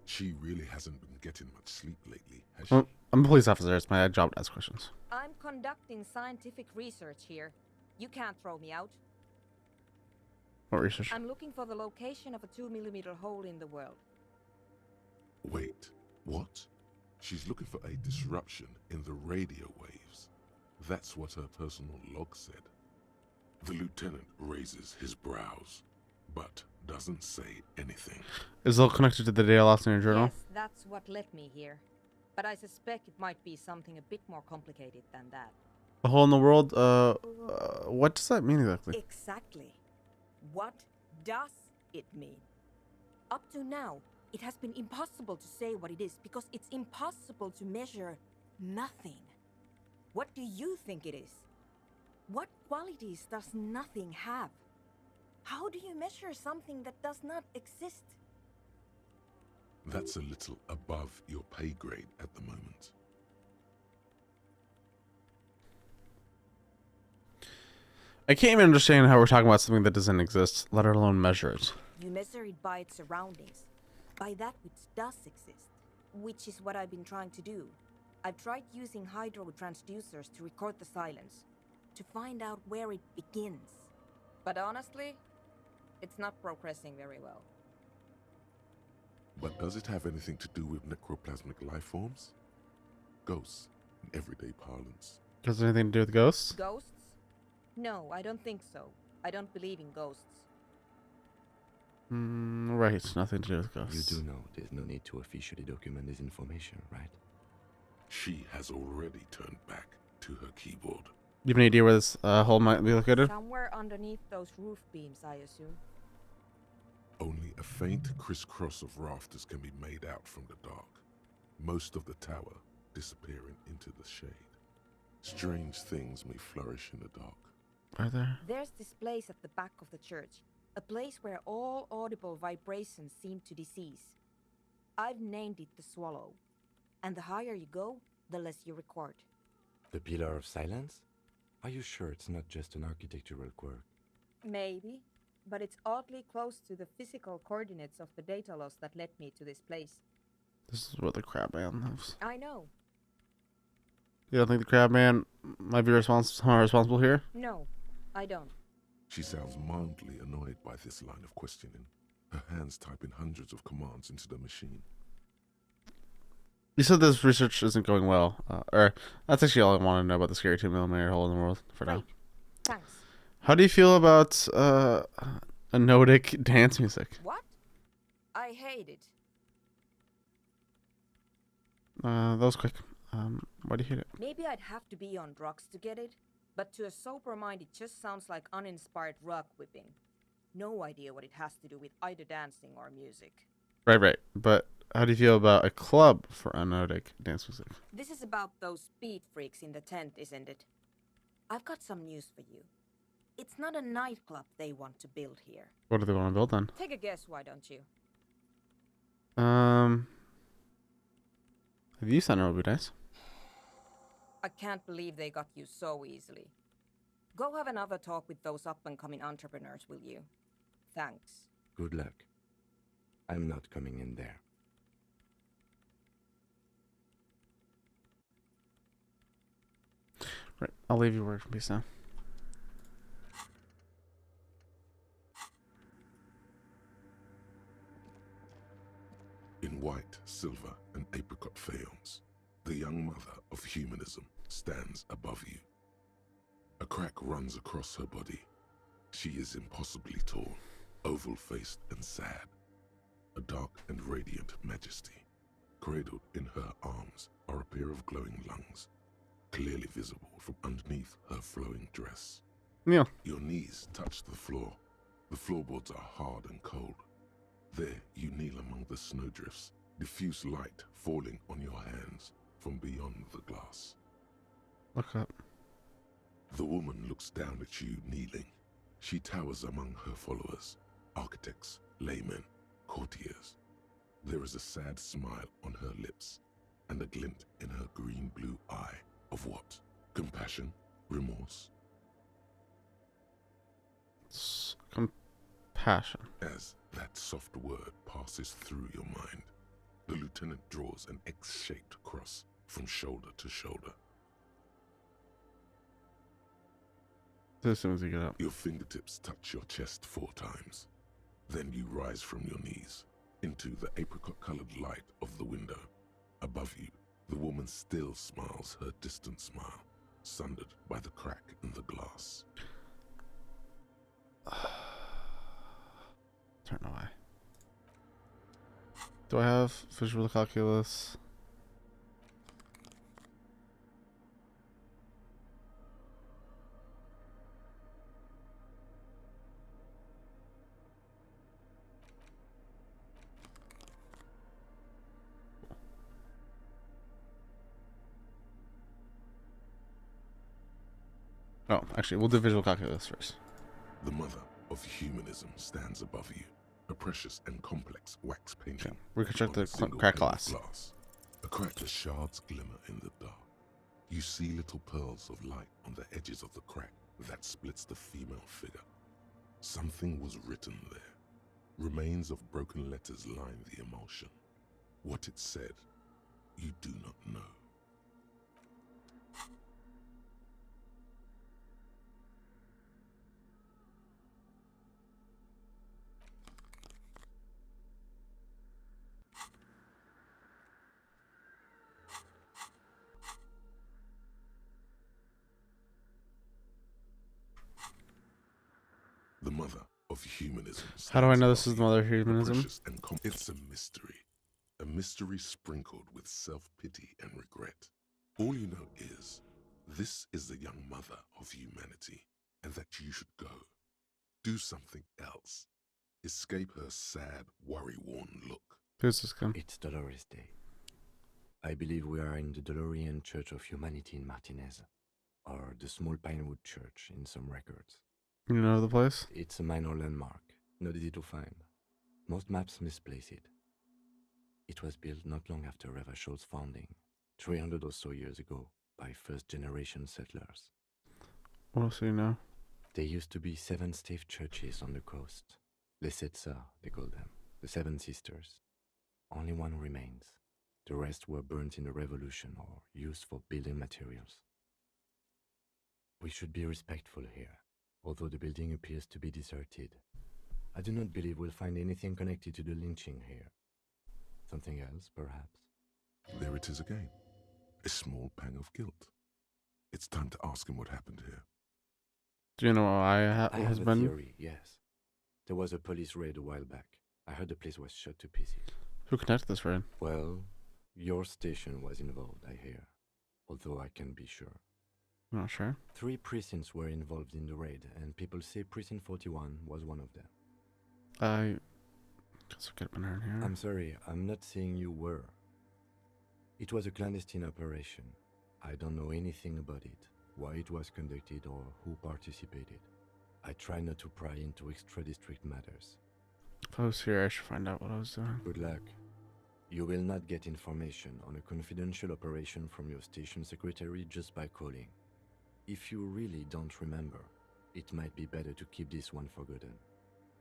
She really hasn't been getting much sleep lately, has she? Well, I'm a police officer. It's my job to ask questions. I'm conducting scientific research here. You can't throw me out. What research? I'm looking for the location of a 2mm hole in the world. Wait, what? She's looking for a disruption in the radio waves. That's what her personal log said. The lieutenant raises his brows, but doesn't say anything. Is it all connected to the day I lost in your journal? Yes, that's what led me here. But I suspect it might be something a bit more complicated than that. A hole in the world? What does that mean exactly? Exactly. What does it mean? Up to now, it has been impossible to say what it is because it's impossible to measure nothing. What do you think it is? What qualities does nothing have? How do you measure something that does not exist? That's a little above your pay grade at the moment. I can't even understand how we're talking about something that doesn't exist, let alone measure it. You measure it by its surroundings, by that which does exist, which is what I've been trying to do. I've tried using hydro transducers to record the silence, to find out where it begins. But honestly, it's not progressing very well. But does it have anything to do with necroplasmic life forms? Ghosts, in everyday parlance. Does it have anything to do with ghosts? Ghosts? No, I don't think so. I don't believe in ghosts. Right, nothing to do with ghosts. You do know there's no need to officially document this information, right? She has already turned back to her keyboard. You have any idea where this hole might be located? Somewhere underneath those roof beams, I assume. Only a faint crisscross of rafters can be made out from the dark, most of the tower disappearing into the shade. Strange things may flourish in the dark. Are there? There's this place at the back of the church, a place where all audible vibrations seem to decease. I've named it the Swallow, and the higher you go, the less you record. The Pillar of Silence? Are you sure it's not just an architectural quirk? Maybe, but it's oddly close to the physical coordinates of the data loss that led me to this place. This is where the crab man lives. I know. You don't think the crab man might be responsible here? No, I don't. She sounds mildly annoyed by this line of questioning, her hands typing hundreds of commands into the machine. You said this research isn't going well. Or that's actually all I want to know about the scary 2mm hole in the world for now. Thanks. How do you feel about anodic dance music? What? I hate it. That was quick. Why do you hate it? Maybe I'd have to be on drugs to get it, but to a sober mind it just sounds like uninspired rug whipping. no idea what it has to do with either dancing or music. Right. But how do you feel about a club for unnotic dance music? This is about those speed freaks in the tent, isn't it? I've got some news for you. It's not a nightclub they want to build here. What do they want to build then? Take a guess, why don't you? Have you sent her would be nice. I can't believe they got you so easily. Go have another talk with those up-and-coming entrepreneurs, will you? Thanks. Good luck. I'm not coming in there. Right, I'll leave you work. Peace now. In white, silver, and apricot faience, the young mother of humanism stands above you. A crack runs across her body. She is impossibly tall, oval-faced and sad. A dark and radiant majesty. Cradled in her arms are a pair of glowing lungs, clearly visible from underneath her flowing dress. Yeah. Your knees touch the floor. The floorboards are hard and cold. There you kneel among the snowdrifts, diffuse light falling on your hands from beyond the glass. Look up. The woman looks down at you kneeling. She towers among her followers, architects, laymen, courtiers. There is a sad smile on her lips, and a glint in her green-blue eye of what? Compassion? Remorse? Compassion. As that soft word passes through your mind, the lieutenant draws an X-shaped cross from shoulder to shoulder. As soon as you get up. Your fingertips touch your chest 4 times. Then you rise from your knees into the apricot-colored light of the window. Above you, the woman still smiles her distant smile, sundered by the crack in the glass. Don't know why. Do I have visual calculus? Oh, actually, we'll do visual calculus first. The mother of humanism stands above you, a precious and complex wax painting. Reconstruct on the a single crack pane of glass. A crack the shards glimmer in the dark. You see little pearls of light on the edges of the crack that splits the female figure. Something was written there. Remains of broken letters line the emulsion. What it said, you do not know. The mother of humanism. How do I know this is the mother of humanism? It's a mystery sprinkled with self-pity and regret. All you know is, this is the young mother of humanity, and that you should go. Do something else. Escape her sad, worry-worn look. Who's this guy? It's Dolores Day. I believe we are in the Dolorian Church of Humanity in Martinez, or the Small Pinewood Church in some records. You know the place? It's a minor landmark, not easy to find. Most maps misplace it. It was built not long after Ravachol's founding, 300 or so years ago, by first-generation settlers. What else do you know? There used to be 7 stave churches on the coast. Les Sept Sœurs, they call them, the 7 sisters. Only one remains. The rest were burnt in the revolution or used for building materials. We should be respectful here, although the building appears to be deserted. I do not believe we'll find anything connected to the lynching here. Something else, perhaps? There it is again. A small pang of guilt. It's time to ask him what happened here. Do you know why I has have a been? theory, yes. There was a police raid a while back. I heard the place was shot to pieces. Who conducted this raid? Well, your station was involved, I hear. Although I can't be sure. I'm not sure. 3 precincts were involved in the raid, and people say Precinct 41 was one of them. I guess we could have been heard here. I'm sorry, I'm not saying you were. It was a clandestine operation. I don't know anything about it, why it was conducted, or who participated. I try not to pry into extra-district matters. If I was here, I should find out what I was doing. Good luck. You will not get information on a confidential operation from your station secretary just by calling. If you really don't remember, it might be better to keep this one forgotten.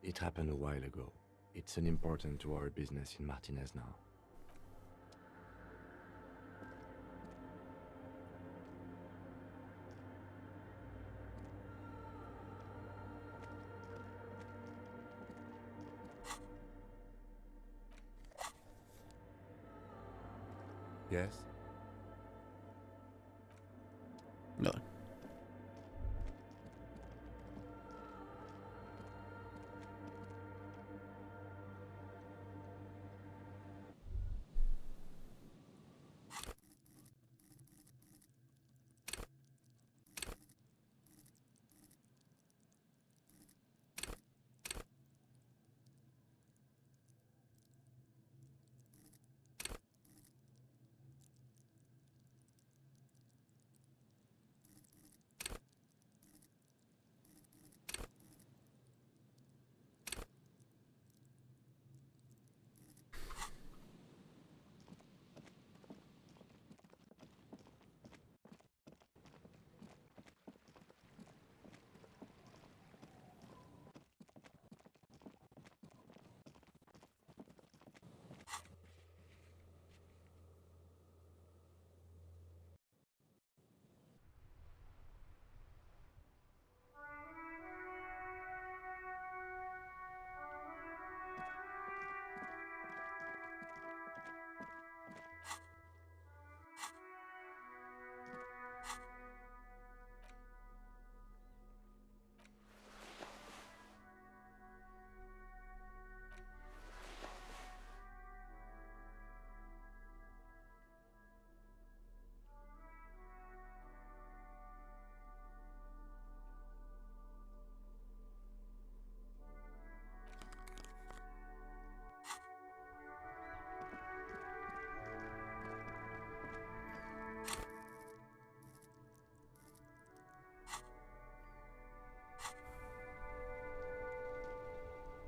It happened a while ago. It's unimportant to our business in Martinez now. Yes? Nothing.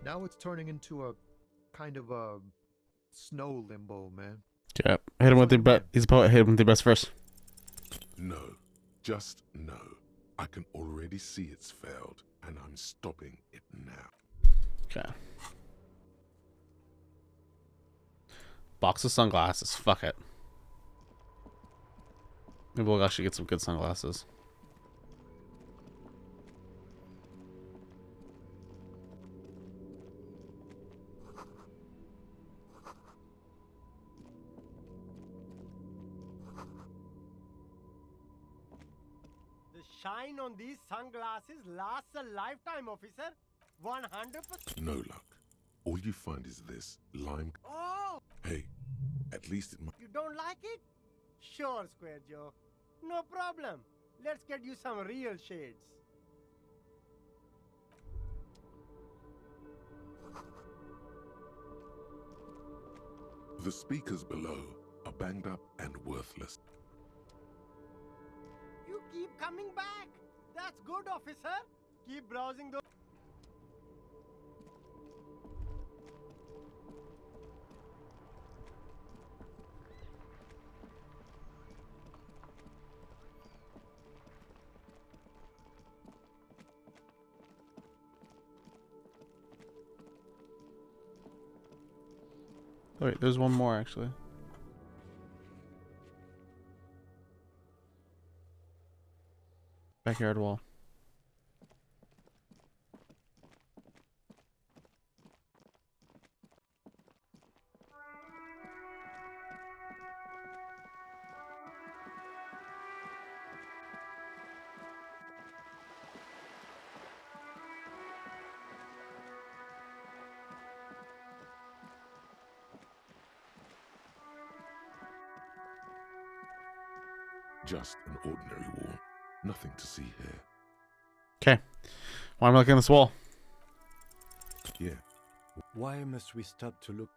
Now it's turning into a kind of a snow limbo, man. Yeah, hit him with the bet. He's about hit him with the best first. No, just no. I can already see it's failed, and I'm stopping it now. Okay. Box of sunglasses. Fuck it. Maybe we'll actually get some good sunglasses. The shine on these sunglasses lasts a lifetime, officer. 100%. No luck. All you find is this lime. Oh! Hey, at least it might. You don't like it? Sure, Square Joe. No problem. Let's get you some real shades. The speakers below are banged up and worthless. You keep coming back. That's good, officer. Keep browsing those. Oh, wait, there's one more actually. Backyard wall. Just an ordinary wall. Nothing to see here. Okay. Why am I looking at this wall? Yeah, Why must we stop to look?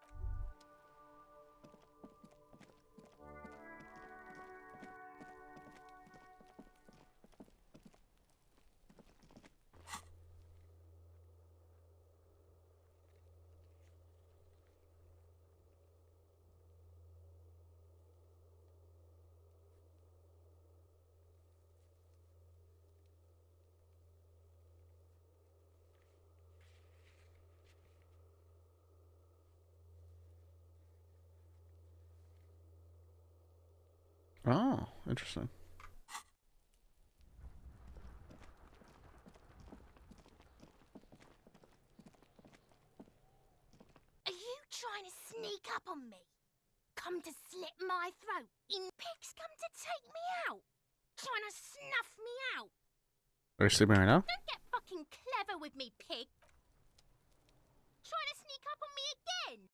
Oh, interesting. Are you trying to sneak up on me? Come to slit my throat? Pigs come to take me out? Trying to snuff me out? Are you sleeping right now? Don't get fucking clever with me, pig! Trying to sneak up on me again?